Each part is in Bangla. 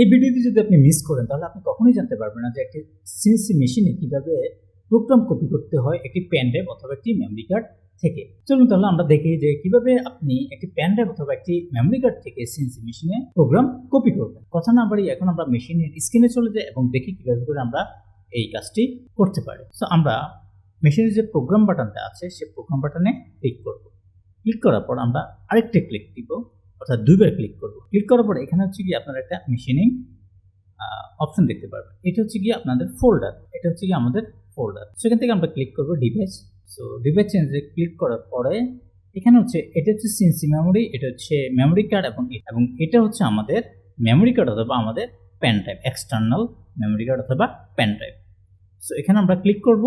এই ভিডিওটি যদি আপনি মিস করেন তাহলে আপনি কখনোই জানতে পারবেন না যে একটি সিএনসি মেশিনে কিভাবে প্রোগ্রাম কপি করতে হয় একটি পেন ড্রাইভ অথবা একটি মেমরি কার্ড থেকে। চলুন তাহলে আমরা দেখি যে কিভাবে আপনি একটি পেন ড্রাইভ অথবা একটি মেমরি কার্ড থেকে সিএনসি মেশিনে প্রোগ্রাম কপি করবেন। কথা না বাড়িয়ে এখন আমরা মেশিনের স্ক্রিনে চলে যাই এবং দেখি কিভাবে করে আমরা এই কাজটি করতে পারি। সো আমরা মেশিনের যে প্রোগ্রাম বাটনটা আছে সেই প্রোগ্রাম বাটনে ক্লিক করব। ক্লিক করার পর আমরা আরেকটা ক্লিক দিব, অর্থাৎ দুইবার ক্লিক করব। ক্লিক করার পর এখানে হচ্ছে গিয়ে আপনারা একটা মেশিনিং অপশন দেখতে পারবেন। এটা হচ্ছে গিয়ে আপনাদের ফোল্ডার, এটা হচ্ছে গিয়ে আমাদের ফোল্ডার। সেখান থেকে আমরা ক্লিক করব ডিভাইস। সো ডিভাইস চেঞ্জে ক্লিক করার পরে এখানে হচ্ছে এটা হচ্ছে সিএনসি মেমোরি, এটা হচ্ছে মেমোরি কার্ড এবং এটা হচ্ছে আমাদের মেমোরি কার্ড অথবা আমাদের pen drive, external memory card অথবা পেন ড্রাইভ। সো এখানে আমরা ক্লিক করব।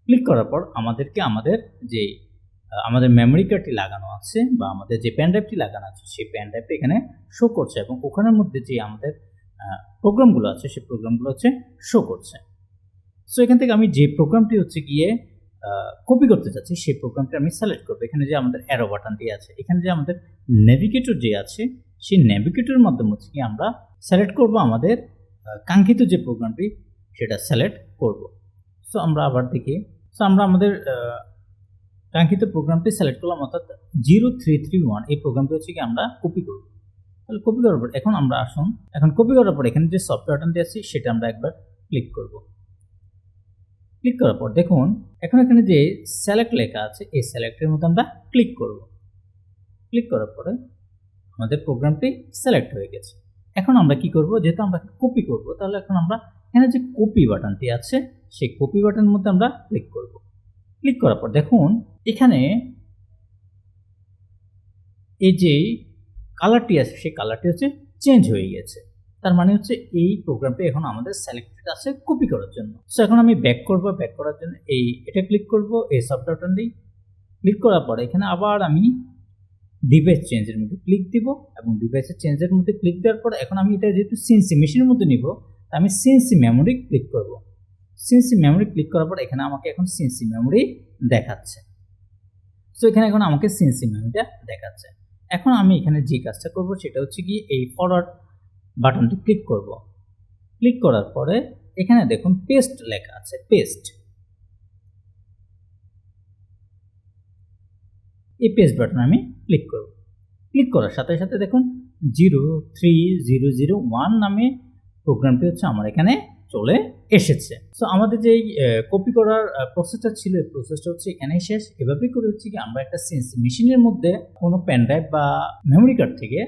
ক্লিক করার পর আমাদেরকে আমাদের মেমোরি কার্ডটি লাগানো আছে বা আমাদের যে পেন ড্রাইভটি লাগানো আছে সেই পেন ড্রাইভটি এখানে শো করছে এবং ওখানের মধ্যে যে আমাদের প্রোগ্রামগুলো আছে সেই প্রোগ্রামগুলো হচ্ছে শো করছে। সো এখান থেকে আমি যে প্রোগ্রামটি হচ্ছে গিয়ে কপি করতে চাচ্ছি সেই প্রোগ্রামটি আমি সিলেক্ট করবো। এখানে যে আমাদের অ্যারো বাটনটি আছে, এখানে যে আমাদের নেভিগেটর যে আছে সেই নেভিগেটরের মাধ্যমে হচ্ছে কি আমরা সিলেক্ট করব আমাদের কাঙ্ক্ষিত যে প্রোগ্রামটি সেটা সিলেক্ট করব। সো আমরা আবার দেখি। সো আমরা আমাদের কাঙ্ক্ষিত প্রোগ্রামটি সিলেক্ট করলাম, অর্থাৎ 0331 এই প্রোগ্রামটি হচ্ছে কি আমরা কপি করব। তাহলে কপি করার পর এখন আমরা এখন কপি করার পর এখানে যে সফটওয়্যার বাটনটি আছে সেটা আমরা একবার ক্লিক করব। ক্লিক করার পর দেখুন এখন এখানে যে সিলেক্ট লেখা আছে এই সিলেক্টের মধ্যে আমরা ক্লিক করব। ক্লিক করার পরে আমাদের প্রোগ্রামটি সিলেক্ট হয়ে গেছে। এখন আমরা কি করব, যেহেতু আমরা কপি করব তাহলে এখন আমরা এখানে যে কপি বাটনটি আছে সেই কপি বাটনের মধ্যে আমরা ক্লিক করব। ক্লিক করার পর দেখুন এখানে এই যে কালারটি আছে সেই কালারটি হচ্ছে চেঞ্জ হয়ে গেছে। তার মানে হচ্ছে এই প্রোগ্রামটি এখন আমাদের সিলেক্টেড আছে কপি করার জন্য। সো এখন আমি ব্যাক করব। ব্যাক করার জন্য এটা ক্লিক করব, এই সফটওয়্যার বাটনটি ক্লিক করার পরে এখানে আবার আমি ডিভাইস চেঞ্জের মধ্যে ক্লিক দিব এবং ডিভাইসের চেঞ্জের মধ্যে ক্লিক দেওয়ার পর এখন আমি এটা যেহেতু সিএনসি মেশিনের মধ্যে নিব আমি সিএনসি মেমোরি ক্লিক করব। সিএনসি মেমোরি ক্লিক করার পর এখানে আমাকে এখন সিএনসি মেমোরি দেখাচ্ছে। সো এখানে এখন আমাকে সিএনসি মেমোরিটা দেখাচ্ছে। এখন আমি এখানে যে কাজটা করব সেটা হচ্ছে কি এই ফরওয়ার্ড বাটনটি ক্লিক করব। ক্লিক করার পরে এখানে দেখুন পেস্ট লেখা আছে, পেস্ট। এই পেস্ট বাটনে আমি ক্লিক করব। ক্লিক করার সাথে সাথে দেখুন 03001 নামে প্রোগ্রামটি হচ্ছে আমার এখানে চলে এসেছে। সো আমাদের যে কপি করার প্রসেসটা ছিল এই প্রসেসটা হচ্ছে এখানেই শেষ। এভাবেই করে হচ্ছে কি আমরা একটা সিএনসি মেশিনের মধ্যে কোনো পেন ড্রাইভ বা মেমোরি কার্ড থেকে